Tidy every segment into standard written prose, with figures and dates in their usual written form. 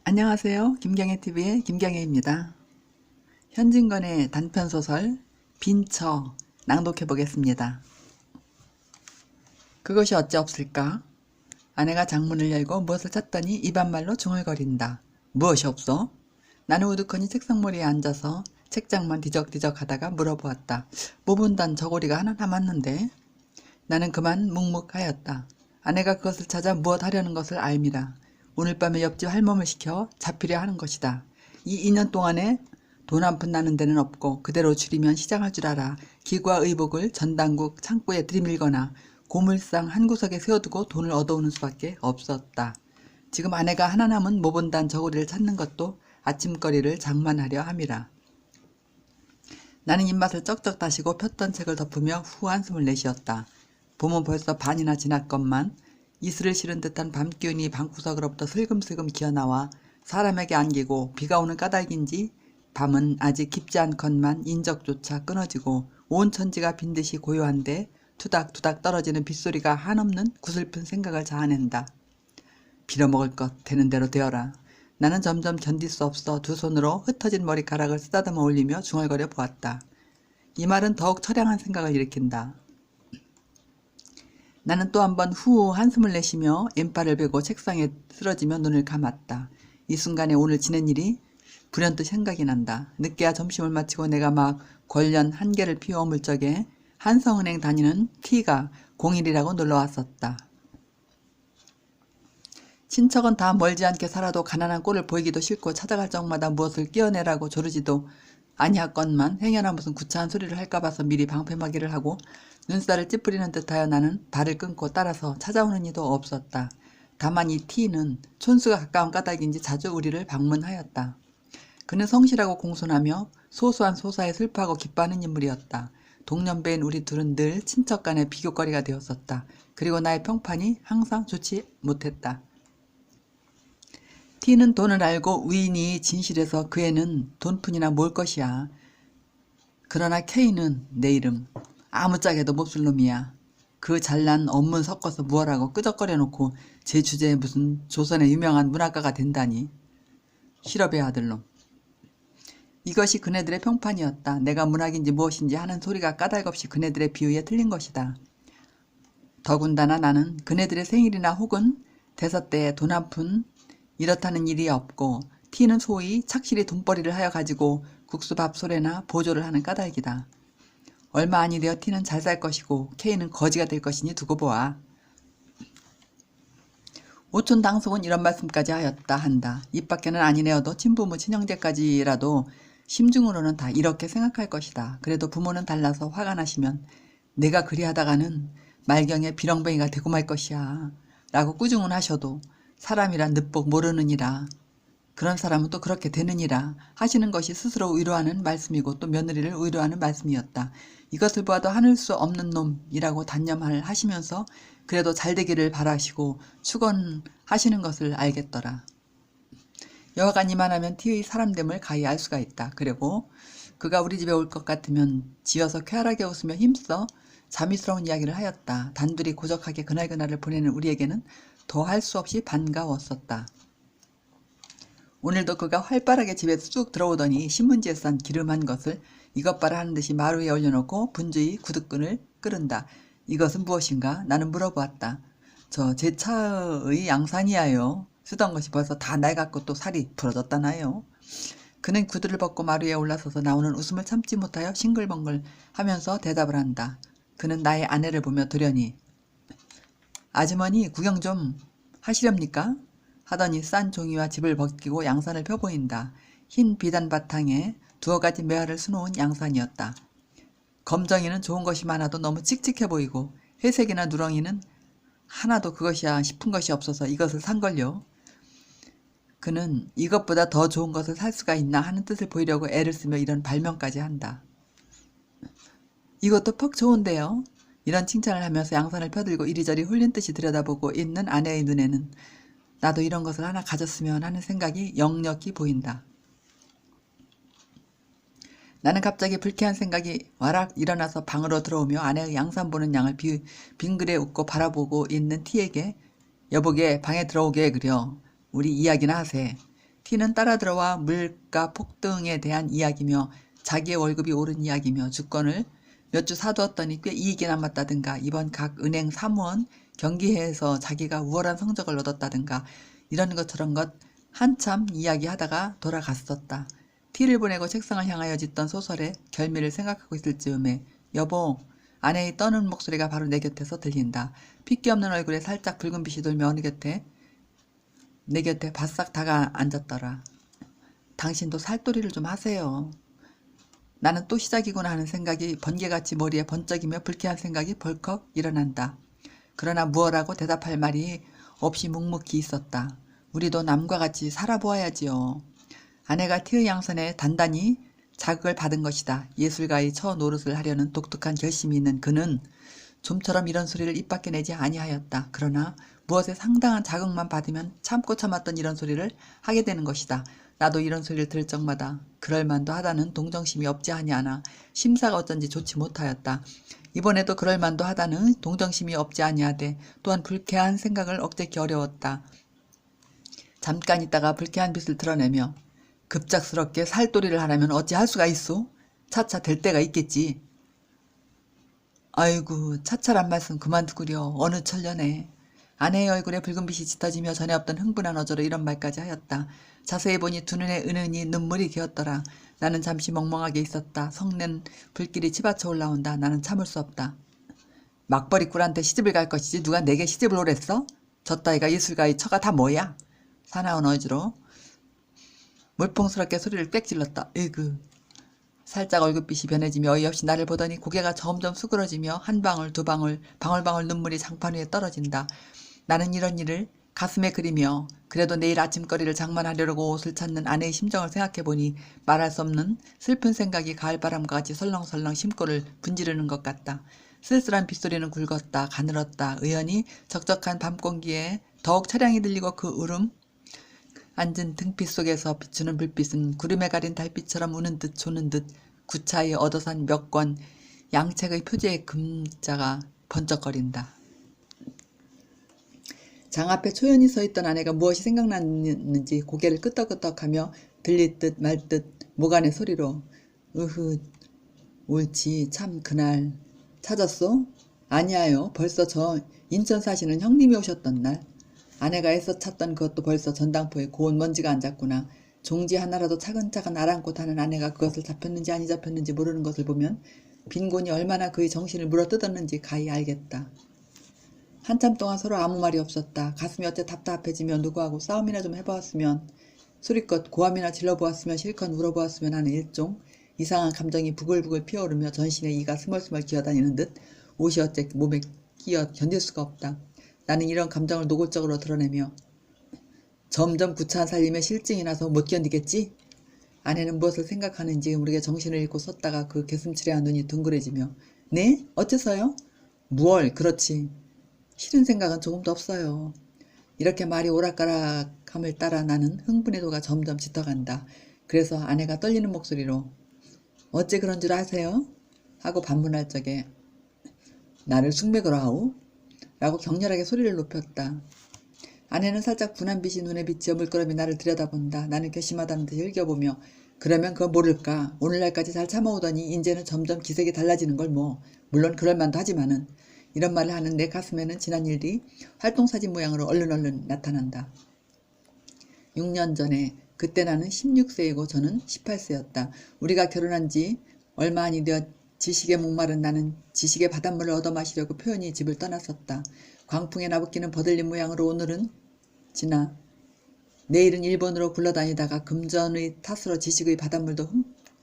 안녕하세요. 김경애TV의 김경애입니다. 현진건의 단편소설 빈처 낭독해 보겠습니다. 그것이 어찌 없을까? 아내가 장문을 열고 무엇을 찾더니 입안말로 중얼거린다. 무엇이 없어? 나는 우두커니 책상머리에 앉아서 책장만 뒤적뒤적 하다가 물어보았다. 뭐 본단 저고리가 하나 남았는데? 나는 그만 묵묵하였다. 아내가 그것을 찾아 무엇 하려는 것을 알미라. 오늘 밤에 옆집 할멈을 시켜 잡히려 하는 것이다. 이 2년 동안에 돈 한 푼 나는 데는 없고 그대로 줄이면 시장할 줄 알아 기구와 의복을 전당국 창고에 들이밀거나 고물상 한 구석에 세워두고 돈을 얻어오는 수밖에 없었다. 지금 아내가 하나 남은 모본단 저고리를 찾는 것도 아침거리를 장만하려 함이라. 나는 입맛을 쩍쩍 다시고 폈던 책을 덮으며 후 한숨을 내쉬었다. 봄은 벌써 반이나 지났건만 이슬을 실은 듯한 밤기운이 방구석으로부터 슬금슬금 기어나와 사람에게 안기고 비가 오는 까닭인지 밤은 아직 깊지 않건만 인적조차 끊어지고 온 천지가 빈 듯이 고요한데 투닥투닥 떨어지는 빗소리가 한없는 구슬픈 생각을 자아낸다. 빌어먹을 것 되는 대로 되어라. 나는 점점 견딜 수 없어 두 손으로 흩어진 머리카락을 쓰다듬어 올리며 중얼거려 보았다. 이 말은 더욱 처량한 생각을 일으킨다. 나는 또 한 번 후 한숨을 내쉬며 엠파를 베고 책상에 쓰러지며 눈을 감았다. 이 순간에 오늘 지낸 일이 불현듯 생각이 난다. 늦게야 점심을 마치고 내가 막 권련 한개를 피워 물적에 한성은행 다니는 T가 01이라고 놀러왔었다. 친척은 다 멀지 않게 살아도 가난한 꼴을 보이기도 싫고 찾아갈 적마다 무엇을 끼어내라고 조르지도 아니하건만 행여나 무슨 구차한 소리를 할까 봐서 미리 방패막이를 하고 눈살을 찌푸리는 듯하여 나는 발을 끊고 따라서 찾아오는 이도 없었다. 다만 이 T는 촌수가 가까운 까닭인지 자주 우리를 방문하였다. 그는 성실하고 공손하며 소소한 소사에 슬퍼하고 기뻐하는 인물이었다. 동년배인 우리 둘은 늘 친척 간의 비교거리가 되었었다. 그리고 나의 평판이 항상 좋지 못했다. T는 돈을 알고 위인이 진실해서 그 애는 돈푼이나 몰 것이야. 그러나 K는 내 이름 아무짝에도 몹쓸 놈이야. 그 잘난 언문 섞어서 무엇하고 끄적거려 놓고 제 주제에 무슨 조선의 유명한 문학가가 된다니. 실업의 아들놈. 이것이 그네들의 평판이었다. 내가 문학인지 무엇인지 하는 소리가 까닭없이 그네들의 비유에 틀린 것이다. 더군다나 나는 그네들의 생일이나 혹은 대서 때에 돈 한 푼 이렇다는 일이 없고 T는 소위 착실히 돈벌이를 하여 가지고 국수밥소래나 보조를 하는 까닭이다. 얼마 안이 되어 T는 잘 살 것이고 K는 거지가 될 것이니 두고 보아. 오촌 당숙은 이런 말씀까지 하였다 한다. 입 밖에는 아니내어도 친부모 친형제까지라도 심중으로는 다 이렇게 생각할 것이다. 그래도 부모는 달라서 화가 나시면 내가 그리하다가는 말경에 비렁뱅이가 되고 말 것이야 라고 꾸중은 하셔도 사람이란 늑복 모르느니라. 그런 사람은 또 그렇게 되느니라 하시는 것이 스스로 위로하는 말씀이고 또 며느리를 위로하는 말씀이었다. 이것을 보아도 하늘 수 없는 놈이라고 단념을 하시면서 그래도 잘 되기를 바라시고 축원하시는 것을 알겠더라. 여하간 이만하면 T의 사람됨을 가히 알 수가 있다. 그리고 그가 우리 집에 올 것 같으면 지어서 쾌활하게 웃으며 힘써 자미스러운 이야기를 하였다. 단둘이 고적하게 그날그날을 보내는 우리에게는 더할 수 없이 반가웠었다. 오늘도 그가 활발하게 집에 쑥 들어오더니 신문지에 싼 기름한 것을 이것 봐라 하는 듯이 마루 위에 올려놓고 분주히 구둣끈을 끓은다. 이것은 무엇인가? 나는 물어보았다. 저 제 차의 양산이야요. 쓰던 것이 벌써 다 낡았고 또 살이 부러졌다나요. 그는 구두를 벗고 마루 위에 올라서서 나오는 웃음을 참지 못하여 싱글벙글 하면서 대답을 한다. 그는 나의 아내를 보며 도련히 아주머니 구경 좀 하시렵니까? 하더니 싼 종이와 집을 벗기고 양산을 펴보인다. 흰 비단 바탕에 두어 가지 매화를 수놓은 양산이었다. 검정이는 좋은 것이 많아도 너무 칙칙해 보이고 회색이나 누렁이는 하나도 그것이야 싶은 것이 없어서 이것을 산걸요. 그는 이것보다 더 좋은 것을 살 수가 있나 하는 뜻을 보이려고 애를 쓰며 이런 발명까지 한다. 이것도 퍽 좋은데요. 이런 칭찬을 하면서 양산을 펴들고 이리저리 홀린 듯이 들여다보고 있는 아내의 눈에는 나도 이런 것을 하나 가졌으면 하는 생각이 역력히 보인다. 나는 갑자기 불쾌한 생각이 와락 일어나서 방으로 들어오며 아내의 양산 보는 양을 빙그레 웃고 바라보고 있는 T에게 여보게 방에 들어오게 그려. 우리 이야기나 하세. T는 따라 들어와 물가 폭등에 대한 이야기며 자기의 월급이 오른 이야기며 주권을 몇 주 사두었더니 꽤 이익이 남았다든가 이번 각 은행 사무원 경기회에서 자기가 우월한 성적을 얻었다든가 이런 것 저런 것 한참 이야기하다가 돌아갔었다. T를 보내고 책상을 향하여 짓던 소설의 결말을 생각하고 있을 즈음에 여보, 아내의 떠는 목소리가 바로 내 곁에서 들린다. 핏기 없는 얼굴에 살짝 붉은 빛이 돌며 내 곁에 바싹 다가 앉았더라. 당신도 살도리를 좀 하세요. 나는 또 시작이구나 하는 생각이 번개같이 머리에 번쩍이며 불쾌한 생각이 벌컥 일어난다. 그러나 무엇라고 대답할 말이 없이 묵묵히 있었다. 우리도 남과 같이 살아보아야지요. 아내가 T의 양선에 단단히 자극을 받은 것이다. 예술가의 처 노릇을 하려는 독특한 결심이 있는 그는 좀처럼 이런 소리를 입 밖에 내지 아니하였다. 그러나 무엇에 상당한 자극만 받으면 참고 참았던 이런 소리를 하게 되는 것이다. 나도 이런 소리를 들을 적마다 그럴만도 하다는 동정심이 없지 아니하나 심사가 어쩐지 좋지 못하였다. 이번에도 그럴만도 하다는 동정심이 없지 아니하되 또한 불쾌한 생각을 억제하기 어려웠다. 잠깐 있다가 불쾌한 빛을 드러내며 급작스럽게 살도리를 하려면 어찌 할 수가 있소? 차차 될 때가 있겠지. 아이고 차차란 말씀 그만 두구려. 어느 천년에. 아내의 얼굴에 붉은 빛이 짙어지며 전에 없던 흥분한 어조로 이런 말까지 하였다. 자세히 보니 두 눈에 은은히 눈물이 기었더라. 나는 잠시 멍멍하게 있었다. 성낸 불길이 치받쳐 올라온다. 나는 참을 수 없다. 막벌이 꿀한테 시집을 갈 것이지 누가 내게 시집을 오랬어? 저 따위가 예술가의 처가 다 뭐야? 사나운 어지로 물풍스럽게 소리를 꽥 질렀다. 으그. 살짝 얼굴빛이 변해지며 어이없이 나를 보더니 고개가 점점 수그러지며 한 방울 두 방울 방울방울 눈물이 장판 위에 떨어진다. 나는 이런 일을 가슴에 그리며 그래도 내일 아침거리를 장만하려고 옷을 찾는 아내의 심정을 생각해보니 말할 수 없는 슬픈 생각이 가을바람과 같이 설렁설렁 심골을 분지르는 것 같다. 쓸쓸한 빗소리는 굵었다. 가늘었다. 의연히 적적한 밤공기에 더욱 차량이 들리고 그 울음 앉은 등빛 속에서 비추는 불빛은 구름에 가린 달빛처럼 우는 듯 조는 듯 구차히 얻어산 몇 권 양책의 표지의 금자가 번쩍거린다. 장 앞에 초연히 서있던 아내가 무엇이 생각났는지 고개를 끄덕끄덕하며 들릴 듯 말 듯 목안의 소리로 으흐 옳지 참 그날 찾았소? 아니야요. 벌써 저 인천 사시는 형님이 오셨던 날. 아내가 애써 찾던 그것도 벌써 전당포에 고운 먼지가 앉았구나. 종지 하나라도 차근차근 아랑곳 하는 아내가 그것을 잡혔는지 아니 잡혔는지 모르는 것을 보면 빈곤이 얼마나 그의 정신을 물어뜯었는지 가히 알겠다. 한참 동안 서로 아무 말이 없었다. 가슴이 어째 답답해지며 누구하고 싸움이나 좀 해보았으면 소리껏 고함이나 질러보았으면 실컷 울어보았으면 하는 일종 이상한 감정이 부글부글 피어오르며 전신에 이가 스멀스멀 기어다니는 듯 옷이 어째 몸에 끼어 견딜 수가 없다. 나는 이런 감정을 노골적으로 드러내며 점점 구차한 살림에 실증이 나서 못 견디겠지? 아내는 무엇을 생각하는지 모르게 정신을 잃고 섰다가 그 개슴츠레한 눈이 둥그레지며 네? 어째서요? 무얼 그렇지. 싫은 생각은 조금도 없어요. 이렇게 말이 오락가락함을 따라 나는 흥분의 도가 점점 짙어간다. 그래서 아내가 떨리는 목소리로 어째 그런 줄 아세요? 하고 반문할 적에 나를 숙맥으로 하오? 라고 격렬하게 소리를 높였다. 아내는 살짝 분한 빛이 눈에 비치어 물끄러미 나를 들여다본다. 나는 괘씸하다는 듯이 흘겨보며 그러면 그거 모를까. 오늘날까지 잘 참아오더니 인제는 점점 기색이 달라지는 걸 뭐. 물론 그럴만도 하지만은. 이런 말을 하는 내 가슴에는 지난 일이 활동사진 모양으로 얼른 나타난다. 6년 전에 그때 나는 16세이고 저는 18세였다. 우리가 결혼한 지 얼마 안이 되어 지식에 목마른 나는 지식의 바닷물을 얻어 마시려고 표현이 집을 떠났었다. 광풍에 나부끼는 버들린 모양으로 오늘은 지나 내일은 일본으로 굴러다니다가 금전의 탓으로 지식의 바닷물도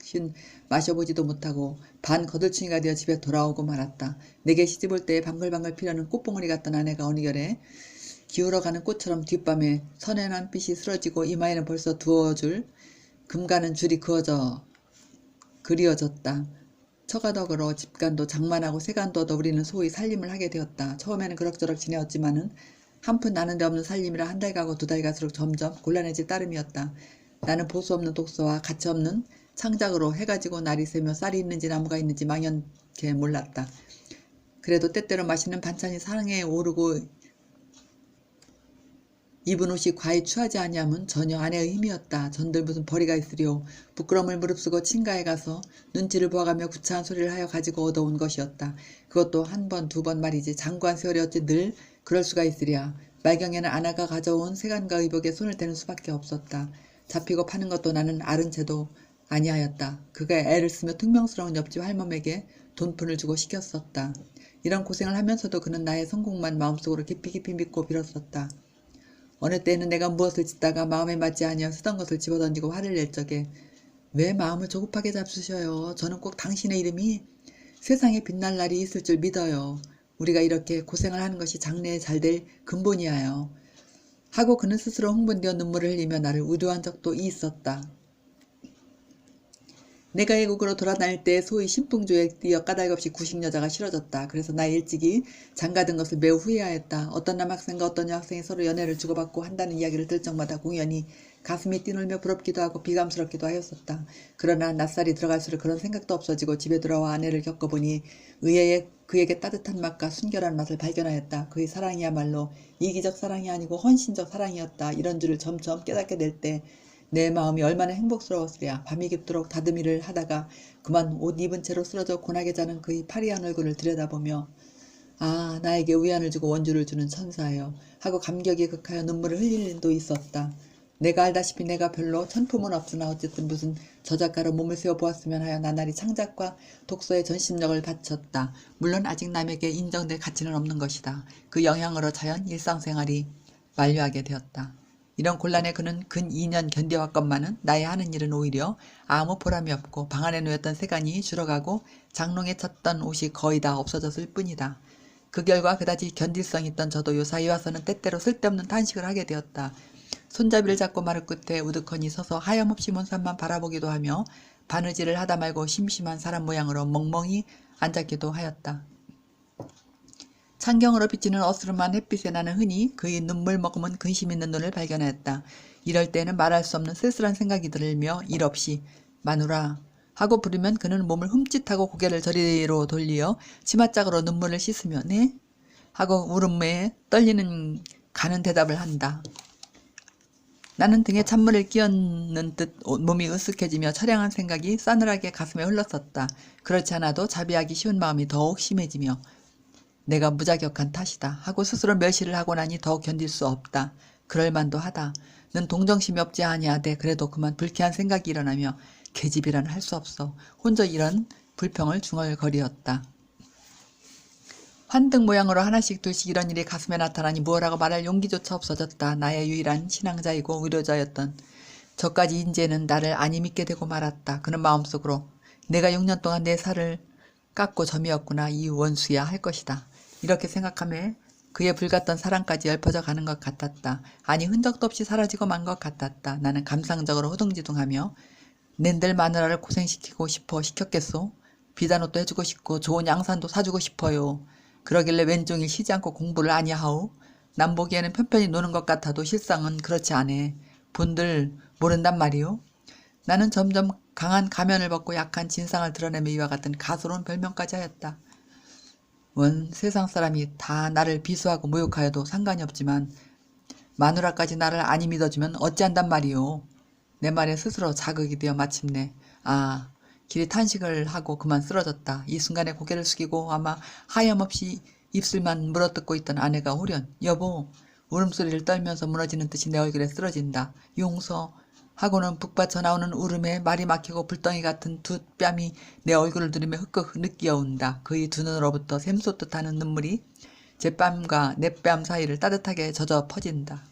흠씬 마셔보지도 못하고 반 거들충이가 되어 집에 돌아오고 말았다. 내게 시집올 때에 방글방글 피려는 꽃봉오리 같던 아내가 어느 결에 기울어가는 꽃처럼 뒷밤에 선연한 빛이 쓰러지고 이마에는 벌써 두어줄 금가는 줄이 그리어졌다. 처가덕으로 집간도 장만하고 세간도 얻어 우리는 소위 살림을 하게 되었다. 처음에는 그럭저럭 지내었지만은 한 푼 나는 데 없는 살림이라 한 달 가고 두 달 갈수록 점점 곤란해질 따름이었다. 나는 보수 없는 독서와 가치 없는 창작으로 해가 지고 날이 새며 쌀이 있는지 나무가 있는지 망연케 몰랐다. 그래도 때때로 맛있는 반찬이 상에 오르고 입은 옷이 과히 추하지 아니함은 전혀 아내의 힘이었다. 전들 무슨 벌이가 있으리오. 부끄러움을 무릅쓰고 친가에 가서 눈치를 보아가며 구차한 소리를 하여 가지고 얻어온 것이었다. 그것도 한 번, 두 번 말이지. 장구한 세월이 어찌 늘 그럴 수가 있으랴. 말경에는 아내가 가져온 세간과 의복에 손을 대는 수밖에 없었다. 잡히고 파는 것도 나는 아른 채도 아니하였다. 그가 애를 쓰며 퉁명스러운 옆집 할멈에게 돈푼을 주고 시켰었다. 이런 고생을 하면서도 그는 나의 성공만 마음속으로 깊이 믿고 빌었었다. 어느 때에는 내가 무엇을 짓다가 마음에 맞지 아니하 쓰던 것을 집어던지고 화를 낼 적에 왜 마음을 조급하게 잡수셔요. 저는 꼭 당신의 이름이 세상에 빛날 날이 있을 줄 믿어요. 우리가 이렇게 고생을 하는 것이 장래에 잘 될 근본이야요. 하고 그는 스스로 흥분되어 눈물을 흘리며 나를 위로한 적도 있었다. 내가 외국으로 돌아다닐 때 소위 신풍조에 뛰어 까닭없이 구식 여자가 싫어졌다. 그래서 나 일찍이 장가든 것을 매우 후회하였다. 어떤 남학생과 어떤 여학생이 서로 연애를 주고받고 한다는 이야기를 들 적마다 공연히 가슴이 뛰놀며 부럽기도 하고 비감스럽기도 하였었다. 그러나 낯살이 들어갈수록 그런 생각도 없어지고 집에 돌아와 아내를 겪어보니 의외의 그에게 따뜻한 맛과 순결한 맛을 발견하였다. 그의 사랑이야말로 이기적 사랑이 아니고 헌신적 사랑이었다. 이런 줄을 점점 깨닫게 될 때 내 마음이 얼마나 행복스러웠으랴. 밤이 깊도록 다듬이를 하다가 그만 옷 입은 채로 쓰러져 고나게 자는 그의 파리한 얼굴을 들여다보며 아, 나에게 위안을 주고 원주를 주는 천사여 하고 감격에 극하여 눈물을 흘릴 일도 있었다. 내가 알다시피 내가 별로 천품은 없으나 어쨌든 무슨 저작가로 몸을 세워보았으면 하여 나날이 창작과 독서에 전심력을 바쳤다. 물론 아직 남에게 인정될 가치는 없는 것이다. 그 영향으로 자연 일상생활이 만류하게 되었다. 이런 곤란에 그는 근 2년 견뎌왔건만은 나의 하는 일은 오히려 아무 보람이 없고 방 안에 놓였던 세간이 줄어가고 장롱에 찼던 옷이 거의 다 없어졌을 뿐이다. 그 결과 그다지 견딜성 있던 저도 요사이 와서는 때때로 쓸데없는 탄식을 하게 되었다. 손잡이를 잡고 마루 끝에 우두커니 서서 하염없이 먼산만 바라보기도 하며 바느질을 하다 말고 심심한 사람 모양으로 멍멍이 앉았기도 하였다. 창경으로 비치는 어스름한 햇빛에 나는 흔히 그의 눈물 머금은 근심 있는 눈을 발견하였다. 이럴 때는 말할 수 없는 쓸쓸한 생각이 들며 일 없이 마누라 하고 부르면 그는 몸을 흠칫하고 고개를 저리로 돌리어 치맛짝으로 눈물을 씻으며 네? 하고 울음에 떨리는 가는 대답을 한다. 나는 등에 찬물을 끼얹는 듯 몸이 으쓱해지며 처량한 생각이 싸늘하게 가슴에 흘렀었다. 그렇지 않아도 자비하기 쉬운 마음이 더욱 심해지며 내가 무자격한 탓이다 하고 스스로 멸시를 하고 나니 더욱 견딜 수 없다. 그럴만도 하다. 는 동정심이 없지 아니하되 그래도 그만 불쾌한 생각이 일어나며 계집이란 할 수 없어. 혼자 이런 불평을 중얼거리었다. 환등 모양으로 하나씩 둘씩 이런 일이 가슴에 나타나니 무엇라고 말할 용기조차 없어졌다. 나의 유일한 신앙자이고 위로자였던 저까지 인제는 나를 아니 믿게 되고 말았다. 그는 마음속으로 내가 6년 동안 내 살을 깎고 점이었구나. 이 원수야 할 것이다. 이렇게 생각하며 그의 불같던 사랑까지 엷어져 가는 것 같았다. 아니 흔적도 없이 사라지고 만 것 같았다. 나는 감상적으로 허둥지둥하며 낸들 마누라를 고생시키고 싶어 시켰겠소? 비단옷도 해주고 싶고 좋은 양산도 사주고 싶어요. 그러길래 왼종일 쉬지 않고 공부를 아니하오? 남 보기에는 편편히 노는 것 같아도 실상은 그렇지 않아. 본들 모른단 말이오? 나는 점점 강한 가면을 벗고 약한 진상을 드러내며 이와 같은 가소로운 별명까지 하였다. 원 세상 사람이 다 나를 비수하고 모욕하여도 상관이 없지만 마누라까지 나를 아니 믿어주면 어찌한단 말이오. 내 말에 스스로 자극이 되어 마침내 길이 탄식을 하고 그만 쓰러졌다. 이 순간에 고개를 숙이고 아마 하염없이 입술만 물어뜯고 있던 아내가 호련 여보 울음소리를 떨면서 무너지는 듯이 내 얼굴에 쓰러진다. 용서 하고는 북받쳐 나오는 울음에 말이 막히고 불덩이 같은 두 뺨이 내 얼굴을 누르며 흑흑 느끼어온다. 그의 두 눈으로부터 샘솟듯 하는 눈물이 제 뺨과 내 뺨 사이를 따뜻하게 젖어 퍼진다.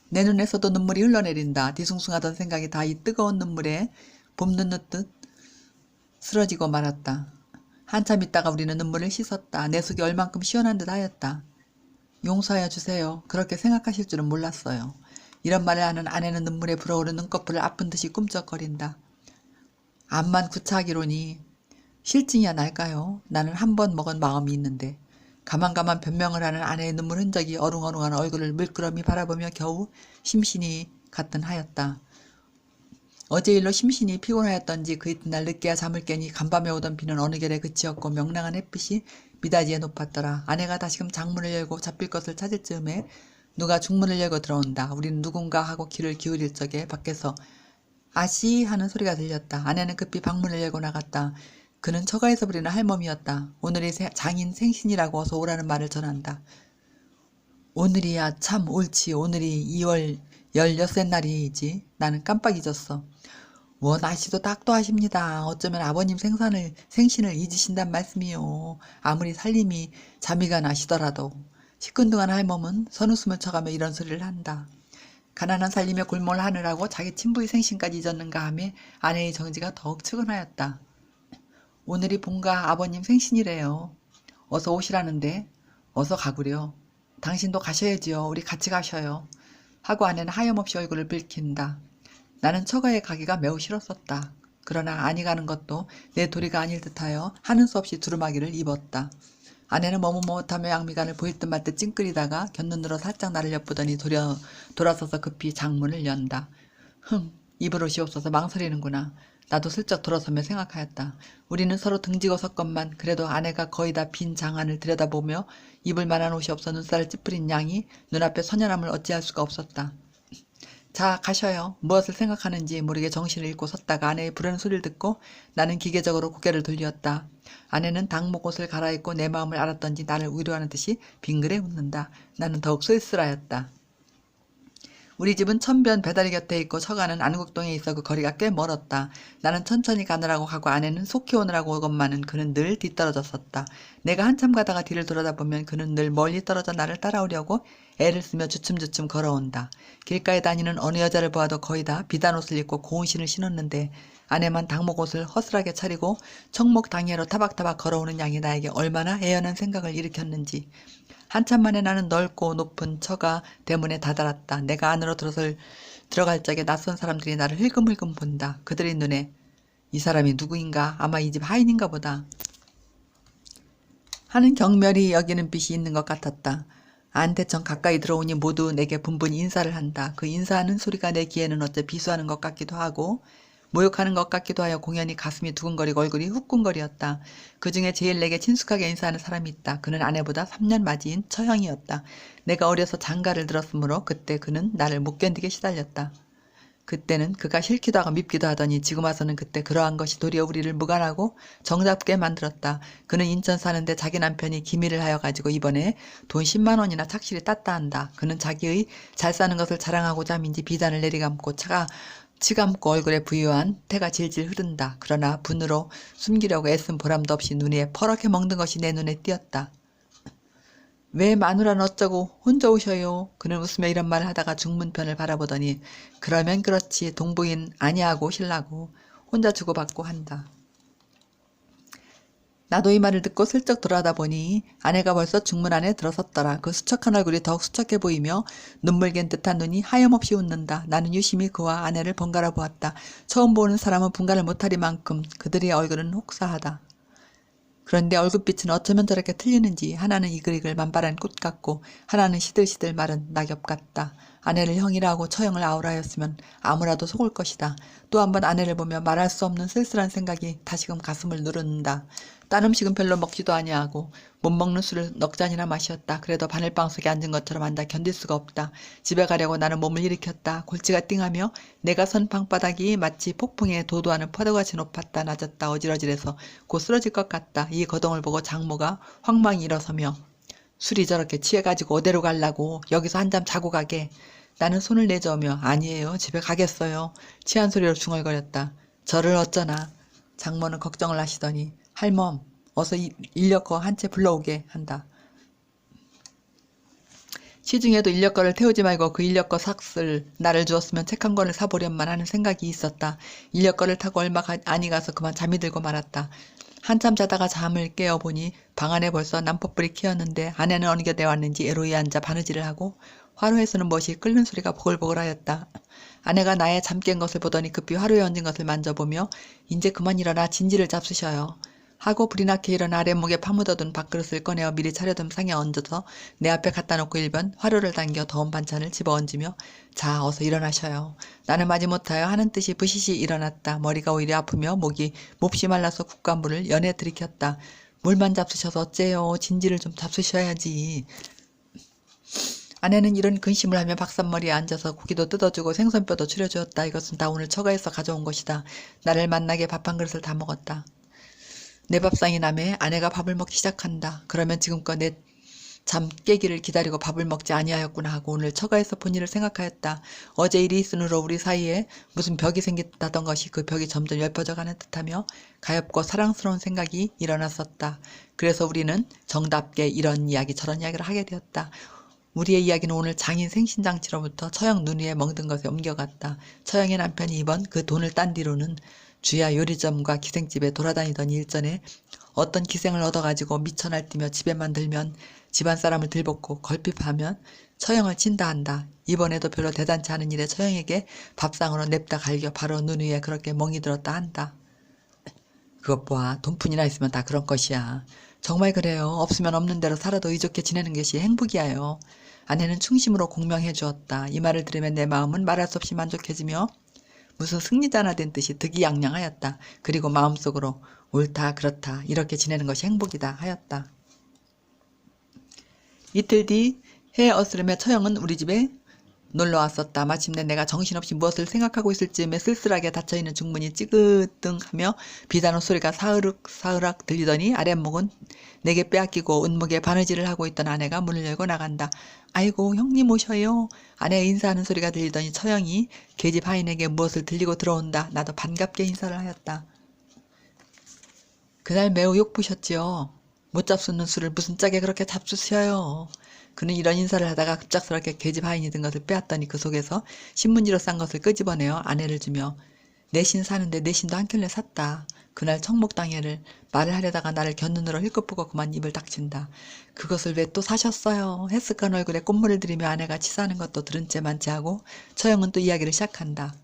내 눈에서도 눈물이 흘러내린다. 뒤숭숭하던 생각이 다 이 뜨거운 눈물에 봄 늦듯 쓰러지고 말았다. 한참 있다가 우리는 눈물을 씻었다. 내 속이 얼만큼 시원한 듯 하였다. 용서하여 주세요. 그렇게 생각하실 줄은 몰랐어요. 이런 말을 하는 아내는 눈물에 불어오른 눈꺼풀을 아픈 듯이 꿈쩍거린다. 암만 구차하기로니 실증이야 날까요? 나는 한 번 먹은 마음이 있는데 가만가만 변명을 하는 아내의 눈물 흔적이 어룽어룽한 얼굴을 물끄러미 바라보며 겨우 심신이 갔든 하였다. 어제 일로 심신이 피곤하였던지 그 이튿날 늦게야 잠을 깨니 간밤에 오던 비는 어느 결에 그치었고 명랑한 햇빛이 미닫이에 높았더라. 아내가 다시금 장문을 열고 잡힐 것을 찾을 즈음에 누가 중문을 열고 들어온다. 우리는 누군가 하고 귀를 기울일 적에 밖에서 아씨 하는 소리가 들렸다. 아내는 급히 방문을 열고 나갔다. 그는 처가에서 부리는 할멈이었다. 오늘이 장인 생신이라고 어서 오라는 말을 전한다. 오늘이야 참 옳지. 오늘이 2월 16셋 날이지. 나는 깜빡 잊었어. 날씨도 딱도하십니다. 어쩌면 아버님 생신을 잊으신단 말씀이요. 아무리 살림이 자미가 나시더라도. 시큰둥한 할멈은 선웃음을 쳐가며 이런 소리를 한다. 가난한 살림에 골몰 하느라고 자기 친부의 생신까지 잊었는가 하며 아내의 정지가 더욱 측은하였다. 오늘이 본가 아버님 생신이래요. 어서 오시라는데 어서 가구려. 당신도 가셔야지요. 우리 같이 가셔요. 하고 아내는 하염없이 얼굴을 붉힌다. 나는 처가에 가기가 매우 싫었었다. 그러나 아니 가는 것도 내 도리가 아닐 듯하여 하는 수 없이 두루마기를 입었다. 아내는 머뭇머뭇하며 양미간을 보일 듯 말 듯 찡그리다가 곁눈으로 살짝 나를 엿보더니 돌아서서 급히 장문을 연다. 입으로 시옵소서 망설이는구나. 나도 슬쩍 돌아서며 생각하였다. 우리는 서로 등지고 섰건만 그래도 아내가 거의 다 빈 장안을 들여다보며 입을 만한 옷이 없어 눈살을 찌푸린 양이 눈앞에 선연함을 어찌할 수가 없었다. 자, 가셔요. 무엇을 생각하는지 모르게 정신을 잃고 섰다가 아내의 부르는 소리를 듣고 나는 기계적으로 고개를 돌렸다. 아내는 당목옷을 갈아입고 내 마음을 알았던지 나를 위로하는 듯이 빙그레 웃는다. 나는 더욱 쓸쓸하였다. 우리 집은 천변 배다리 곁에 있고 처가는 안국동에 있어 그 거리가 꽤 멀었다. 나는 천천히 가느라고 하고 아내는 속히 오느라고 오건만은 그는 늘 뒤떨어졌었다. 내가 한참 가다가 뒤를 돌아다보면 그는 늘 멀리 떨어져 나를 따라오려고 애를 쓰며 주춤주춤 걸어온다. 길가에 다니는 어느 여자를 보아도 거의 다 비단 옷을 입고 고운 신을 신었는데 아내만 당목옷을 허술하게 차리고 청목 당해로 타박타박 걸어오는 양이 나에게 얼마나 애연한 생각을 일으켰는지. 한참 만에 나는 넓고 높은 처가 대문에 다다랐다. 내가 안으로 들어갈 적에 낯선 사람들이 나를 흘금흘금 본다. 그들의 눈에 이 사람이 누구인가? 아마 이 집 하인인가 보다. 하는 경멸이 여기는 빛이 있는 것 같았다. 안대청 가까이 들어오니 모두 내게 분분히 인사를 한다. 그 인사하는 소리가 내 귀에는 어째 비수하는 것 같기도 하고 모욕하는 것 같기도 하여 공연히 가슴이 두근거리고 얼굴이 후끈거리었다. 그중에 제일 내게 친숙하게 인사하는 사람이 있다. 그는 아내보다 3년 맞이인 처형이었다. 내가 어려서 장가를 들었으므로 그때 그는 나를 못 견디게 시달렸다. 그때는 그가 싫기도 하고 밉기도 하더니 지금 와서는 그때 그러한 것이 도리어 우리를 무관하고 정잡게 만들었다. 그는 인천 사는데 자기 남편이 기밀을 하여 가지고 이번에 돈 10만 원이나 착실히 땄다 한다. 그는 자기의 잘 사는 것을 자랑하고자 민지 비단을 내리감고 치감고 얼굴에 부유한 태가 질질 흐른다. 그러나 분으로 숨기려고 애쓴 보람도 없이 눈에 퍼렇게 먹는 것이 내 눈에 띄었다. 왜 마누라는 어쩌고 혼자 오셔요? 그는 웃으며 이런 말을 하다가 중문편을 바라보더니 그러면 그렇지 동부인 아니하고 오실라고 혼자 주고받고 한다. 나도 이 말을 듣고 슬쩍 돌아다 보니 아내가 벌써 중문 안에 들어섰더라. 그 수척한 얼굴이 더욱 수척해 보이며 눈물갠 듯한 눈이 하염없이 웃는다. 나는 유심히 그와 아내를 번갈아 보았다. 처음 보는 사람은 분간을 못하리만큼 그들의 얼굴은 혹사하다. 그런데 얼굴빛은 어쩌면 저렇게 틀리는지 하나는 이글이글 만발한 꽃 같고 하나는 시들시들 마른 낙엽 같다. 아내를 형이라고 처형을 아우라였으면 아무라도 속을 것이다. 또 한 번 아내를 보며 말할 수 없는 쓸쓸한 생각이 다시금 가슴을 누른다. 딴 음식은 별로 먹지도 아니하고 못 먹는 술을 넉 잔이나 마셨다. 그래도 바늘방 속에 앉은 것처럼 앉아 견딜 수가 없다. 집에 가려고 나는 몸을 일으켰다. 골치가 띵하며 내가 선 방바닥이 마치 폭풍에 도도하는 퍼덕같이 높았다 낮았다 어질어질해서 곧 쓰러질 것 같다. 이 거동을 보고 장모가 황망히 일어서며 술이 저렇게 취해가지고 어디로 가려고 여기서 한잠 자고 가게. 나는 손을 내저으며 아니에요 집에 가겠어요. 취한 소리로 중얼거렸다. 저를 어쩌나. 장모는 걱정을 하시더니 할멈 어서 인력거 한 채 불러오게 한다. 시중에도 인력거를 태우지 말고 그 인력거 삭을 나를 주었으면 책 한 권을 사보련만 하는 생각이 있었다. 인력거를 타고 얼마 안이 가서 그만 잠이 들고 말았다. 한참 자다가 잠을 깨어보니 방 안에 벌써 난포불이 켜었는데 아내는 어느 곁에 왔는지 애로이 앉아 바느질을 하고 화로에서는 무엇이 끓는 소리가 보글보글하였다. 아내가 나의 잠 깬 것을 보더니 급히 화로에 얹은 것을 만져보며 이제 그만 일어나 진지를 잡수셔요. 하고 불이 나게 일어나 아랫목에 파묻어둔 밥그릇을 꺼내어 미리 차려둔 상에 얹어서 내 앞에 갖다 놓고 일변 화로를 당겨 더운 반찬을 집어얹으며 자 어서 일어나셔요. 나는 마지못하여 하는 듯이 부시시 일어났다. 머리가 오히려 아프며 목이 몹시 말라서 국간물을 연해 들이켰다. 물만 잡수셔서 어째요. 진지를 좀 잡수셔야지. 아내는 이런 근심을 하며 박삿머리에 앉아서 고기도 뜯어주고 생선뼈도 추려주었다. 이것은 다 오늘 처가에서 가져온 것이다. 나를 만나게 밥 한 그릇을 다 먹었다. 내 밥상이 남에 아내가 밥을 먹기 시작한다. 그러면 지금껏 내 잠 깨기를 기다리고 밥을 먹지 아니하였구나 하고 오늘 처가에서 본 일을 생각하였다. 어제 일이 있으므로 우리 사이에 무슨 벽이 생겼다던 것이 그 벽이 점점 엷어져가는 듯하며 가엾고 사랑스러운 생각이 일어났었다. 그래서 우리는 정답게 이런 이야기 저런 이야기를 하게 되었다. 우리의 이야기는 오늘 장인 생신잔치로부터 처형 눈 위에 멍든 것에 옮겨갔다. 처형의 남편이 이번 그 돈을 딴 뒤로는 주야 요리점과 기생집에 돌아다니던 일전에 어떤 기생을 얻어가지고 미쳐 날뛰며 집에만 들면 집안 사람을 들볶고 걸핍하면 처형을 친다 한다. 이번에도 별로 대단치 않은 일에 처형에게 밥상으로 냅다 갈겨 바로 눈 위에 그렇게 멍이 들었다 한다. 그것 보아 돈뿐이나 있으면 다 그런 것이야. 정말 그래요. 없으면 없는 대로 살아도 의좋게 지내는 것이 행복이야요. 아내는 충심으로 공명해 주었다. 이 말을 들으면 내 마음은 말할 수 없이 만족해지며 무슨 승리자나 된 듯이 득이양양하였다. 그리고 마음속으로 옳다 그렇다 이렇게 지내는 것이 행복이다 하였다. 이틀 뒤 해 어스름에 처형은 우리 집에 놀러왔었다. 마침내 내가 정신없이 무엇을 생각하고 있을 즈음에 쓸쓸하게 닫혀있는 중문이 찌그등하며 비단오 소리가 사으락 들리더니 아랫목은 내게 빼앗기고 은목에 바느질을 하고 있던 아내가 문을 열고 나간다. 아이고 형님 오셔요. 아내가 인사하는 소리가 들리더니 처형이 계집 하인에게 무엇을 들리고 들어온다. 나도 반갑게 인사를 하였다. 그날 매우 욕부셨지요. 못 잡수는 술을 무슨 짝에 그렇게 잡수셔요. 그는 이런 인사를 하다가 급작스럽게 계집 하인이 든 것을 빼앗더니 그 속에서 신문지로 싼 것을 끄집어내어 아내를 주며 내신 사는데 내신도 한 켤레 샀다. 그날 청목당회를 말을 하려다가 나를 곁눈으로 힐끗 보고 그만 입을 닥친다. 그것을 왜 또 사셨어요? 헬쓱한 얼굴에 꽃물을 들이며 아내가 치사하는 것도 들은 채 많지 하고 처형은 또 이야기를 시작한다.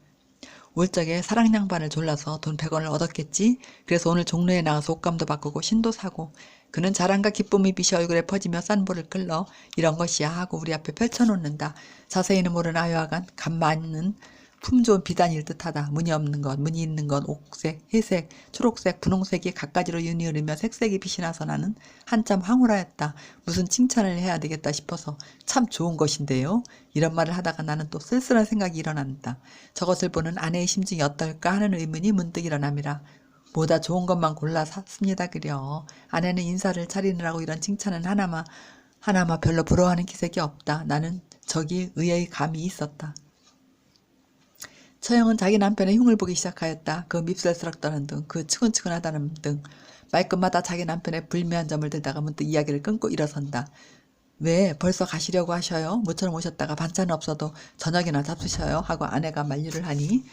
올 적에 사랑양반을 졸라서 돈 100원을 얻었겠지. 그래서 오늘 종로에 나가서 옷감도 바꾸고 신도 사고 그는 자랑과 기쁨의 빛이 얼굴에 퍼지며 싼볼을 끌러 이런 것이야 하고 우리 앞에 펼쳐놓는다. 자세히는 모르는 아여하간 간 많은 품 좋은 비단일 듯하다. 무늬 없는 것, 무늬 있는 것, 옥색, 회색, 초록색, 분홍색이 갖가지로 윤이 흐르며 색색이 빛이 나서 나는 한참 황홀하였다. 무슨 칭찬을 해야 되겠다 싶어서 참 좋은 것인데요. 이런 말을 하다가 나는 또 쓸쓸한 생각이 일어난다. 저것을 보는 아내의 심증이 어떨까 하는 의문이 문득 일어남이라. 뭐다 좋은 것만 골라 샀습니다 그려. 아내는 인사를 차리느라고 이런 칭찬은 하나마 별로 부러워하는 기색이 없다. 나는 저기 의의 감이 있었다. 처형은 자기 남편의 흉을 보기 시작하였다. 그 밉살스럽다는 등, 그 측은측은하다는 등 말끝마다 자기 남편의 불미한 점을 들다가 문득 이야기를 끊고 일어선다. 왜 벌써 가시려고 하셔요? 모처럼 오셨다가 반찬 없어도 저녁이나 잡수셔요? 하고 아내가 만류를 하니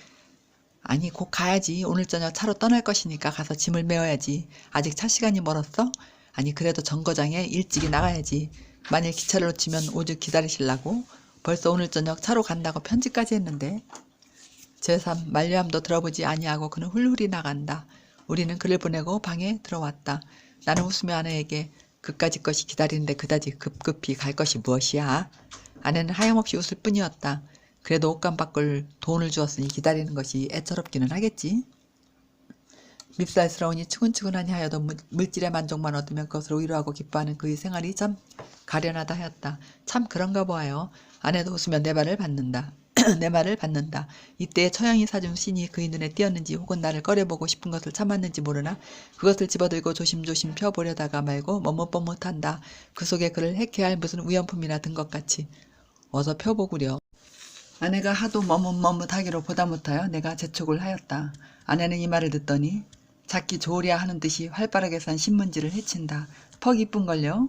아니 곧 가야지. 오늘 저녁 차로 떠날 것이니까 가서 짐을 메워야지. 아직 차 시간이 멀었어? 아니 그래도 정거장에 일찍이 나가야지. 만일 기차를 놓치면 오죽 기다리실라고? 벌써 오늘 저녁 차로 간다고 편지까지 했는데. 제3 만류함도 들어보지 아니하고 그는 훌훌히 나간다. 우리는 그를 보내고 방에 들어왔다. 나는 웃으며 아내에게 그까짓 것이 기다리는데 그다지 급급히 갈 것이 무엇이야? 아내는 하염없이 웃을 뿐이었다. 그래도 옷감 바꿀 돈을 주었으니 기다리는 것이 애처롭기는 하겠지. 밉살스러우니 측은측은하니 하여도 물질의 만족만 얻으면 그것을 위로하고 기뻐하는 그의 생활이 참 가련하다 하였다. 참 그런가 보아요. 아내도 웃으며 내 말을 받는다. 내 말을 받는다. 이때 처형이 사준 신이 그의 눈에 띄었는지 혹은 나를 꺼려보고 싶은 것을 참았는지 모르나 그것을 집어들고 조심조심 펴보려다가 말고 머뭇머뭇한다. 그 속에 그를 해케할 무슨 위험품이나 든 것 같이. 어서 펴보구려. 아내가 하도 머뭇머뭇하기로 보다 못하여 내가 재촉을 하였다. 아내는 이 말을 듣더니 작기 좋으랴 하는 듯이 활발하게 산 신문지를 헤친다. 퍽 이쁜걸요.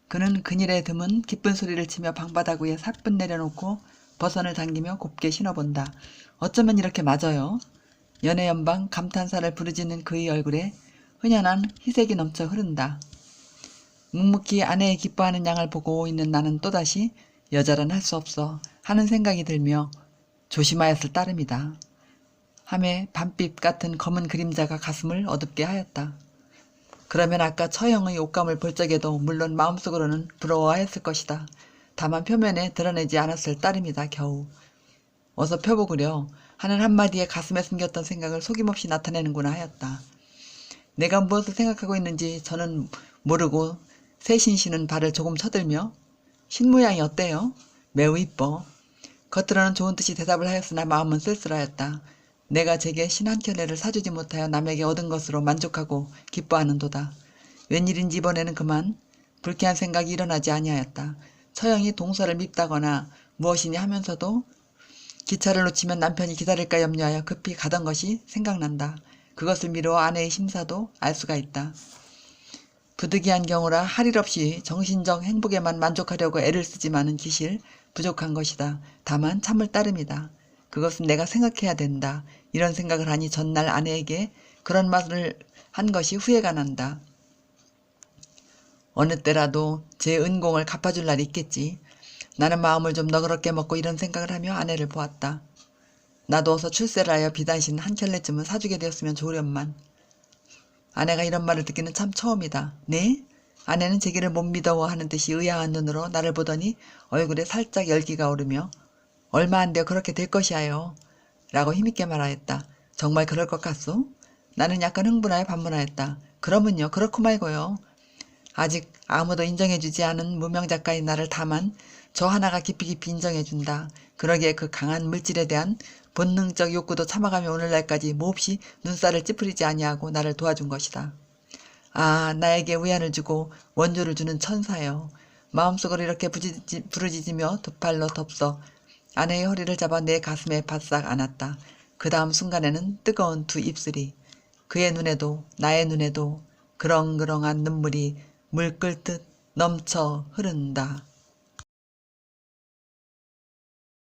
그는 그늘에 드문 기쁜 소리를 치며 방바닥 위에 사뿐 내려놓고 버선을 당기며 곱게 신어본다. 어쩌면 이렇게 맞아요. 연애연방 감탄사를 부르짖는 그의 얼굴에 흔연한 희색이 넘쳐 흐른다. 묵묵히 아내의 기뻐하는 양을 보고 있는 나는 또다시 여자란 할 수 없어 하는 생각이 들며 조심하였을 따름이다. 함에 밤빛 같은 검은 그림자가 가슴을 어둡게 하였다. 그러면 아까 처형의 옷감을 볼 적에도 물론 마음속으로는 부러워하였을 것이다. 다만 표면에 드러내지 않았을 따름이다 겨우. 어서 펴보구려 하는 한마디에 가슴에 숨겼던 생각을 속임없이 나타내는구나 하였다. 내가 무엇을 생각하고 있는지 저는 모르고 새신시는 발을 조금 쳐들며 신모양이 어때요? 매우 이뻐. 겉으로는 좋은 듯이 대답을 하였으나 마음은 쓸쓸하였다. 내가 제게 신 한 켤레를 사주지 못하여 남에게 얻은 것으로 만족하고 기뻐하는도다. 웬일인지 이번에는 그만 불쾌한 생각이 일어나지 아니하였다. 처형이 동서를 밉다거나 무엇이니 하면서도 기차를 놓치면 남편이 기다릴까 염려하여 급히 가던 것이 생각난다. 그것을 미루어 아내의 심사도 알 수가 있다. 부득이한 경우라 할 일 없이 정신적 행복에만 만족하려고 애를 쓰지만은 기실 부족한 것이다. 다만 참을 따름이다. 그것은 내가 생각해야 된다. 이런 생각을 하니 전날 아내에게 그런 말을 한 것이 후회가 난다. 어느 때라도 제 은공을 갚아줄 날이 있겠지. 나는 마음을 좀 너그럽게 먹고 이런 생각을 하며 아내를 보았다. 나도 어서 출세를 하여 비단신 한 켤레쯤은 사주게 되었으면 좋으련만. 아내가 이런 말을 듣기는 참 처음이다. 네? 아내는 제기를 못 믿어하는 듯이 의아한 눈으로 나를 보더니 얼굴에 살짝 열기가 오르며 얼마 안 되어 그렇게 될 것이야요. 라고 힘있게 말하였다. 정말 그럴 것 같소? 나는 약간 흥분하여 반문하였다. 그러면요. 그렇고 말고요. 아직 아무도 인정해주지 않은 무명작가인 나를 다만 저 하나가 깊이 인정해준다. 그러기에 그 강한 물질에 대한 본능적 욕구도 참아가며 오늘날까지 몹시 눈살을 찌푸리지 아니하고 나를 도와준 것이다. 아, 나에게 위안을 주고 원조를 주는 천사여. 마음속으로 이렇게 부르짖으며 두 팔로 덮서 아내의 허리를 잡아 내 가슴에 바싹 안았다. 그 다음 순간에는 뜨거운 두 입술이 그의 눈에도 나의 눈에도 그렁그렁한 눈물이 물 끓듯 넘쳐 흐른다.